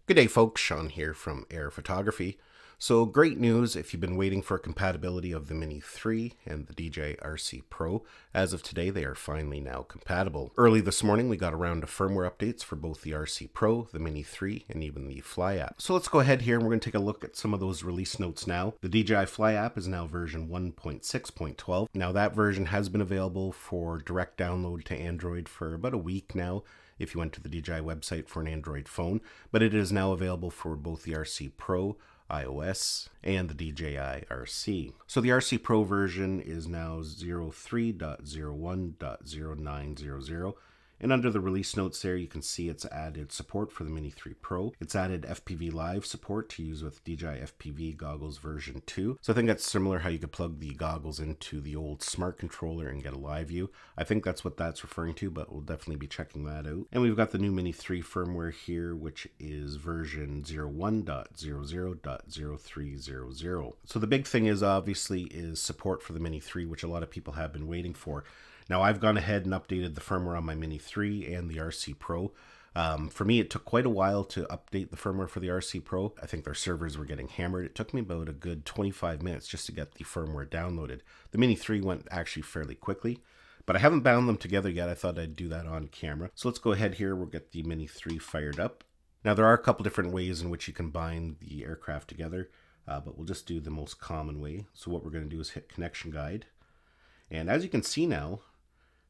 Good day folks, Sean here from Air Photography. So great news if you've been waiting for compatibility of the Mini 3 and the DJI RC Pro. As of today, they are finally now compatible. Early this morning, we got around to firmware updates for both the RC Pro, the Mini 3, and even the Fly App. So let's go ahead here and we're going to take a look at some of those release notes now. The DJI Fly App is now version 1.6.12. Now that version has been available for direct download to Android for about a week now, if you went to the DJI website for an Android phone, but it is now available for both the RC Pro, iOS, and the DJI RC. So the RC Pro version is now v.03.01.0900. And under the release notes there, you can see it's added support for the Mini 3 Pro. It's added FPV Live support to use with DJI FPV goggles version 2. So I think that's similar how you could plug the goggles into the old smart controller and get a live view. I think that's what that's referring to, but we'll definitely be checking that out. And we've got the new Mini 3 firmware here, which is version 01.00.0300. So the big thing is obviously support for the Mini 3, which a lot of people have been waiting for. Now I've gone ahead and updated the firmware on my Mini 3 and the RC Pro. For me, it took quite a while to update the firmware for the RC Pro. I think their servers were getting hammered. It took me about a good 25 minutes just to get the firmware downloaded. The Mini 3 went actually fairly quickly, but I haven't bound them together yet. I thought I'd do that on camera. So let's go ahead here. We'll get the Mini 3 fired up. Now there are a couple different ways in which you can bind the aircraft together, but we'll just do the most common way. So what we're going to do is hit Connection Guide. And as you can see now,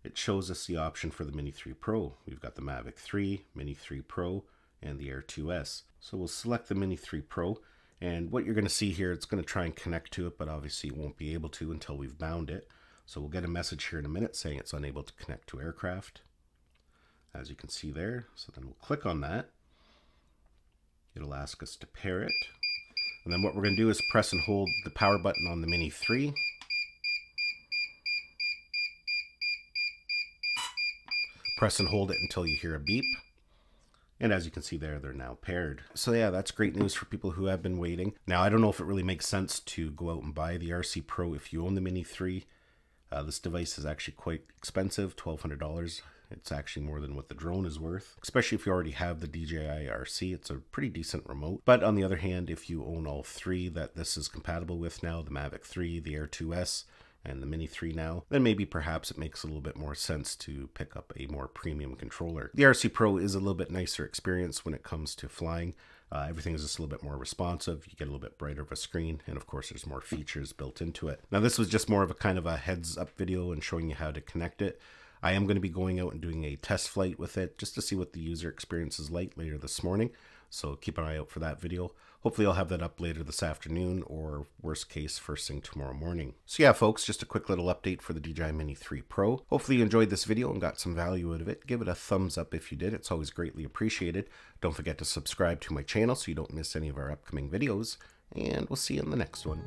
it shows us the option for the Mini 3 Pro. We've got the Mavic 3, Mini 3 Pro, and the Air 2S. So we'll select the Mini 3 Pro, and what you're going to see here, it's going to try and connect to it, but obviously it won't be able to until we've bound it. So we'll get a message here in a minute saying it's unable to connect to aircraft, as you can see there. So then we'll click on that. It'll ask us to pair it. And then what we're going to do is press and hold the power button on the Mini 3. Press and hold it until you hear a beep. And as you can see there, they're now paired. So yeah, that's great news for people who have been waiting. Now, I don't know if it really makes sense to go out and buy the RC Pro if you own the Mini 3. This device is actually quite expensive, $1,200. It's actually more than what the drone is worth, especially if you already have the DJI RC. It's a pretty decent remote. But on the other hand, if you own all three that this is compatible with now, the Mavic 3, the Air 2S, and the Mini 3 now, then maybe perhaps it makes a little bit more sense to pick up a more premium controller. The RC Pro is a little bit nicer experience when it comes to flying. Everything is just a little bit more responsive. You get a little bit brighter of a screen, and of course there's more features built into it. Now this was just more of a kind of a heads up video and showing you how to connect it. I am going to be going out and doing a test flight with it just to see what the user experience is like later this morning. So keep an eye out for that video. Hopefully I'll have that up later this afternoon, or worst case, first thing tomorrow morning. So yeah, folks, just a quick little update for the DJI Mini 3 Pro. Hopefully you enjoyed this video and got some value out of it. Give it a thumbs up if you did. It's always greatly appreciated. Don't forget to subscribe to my channel so you don't miss any of our upcoming videos. And we'll see you in the next one.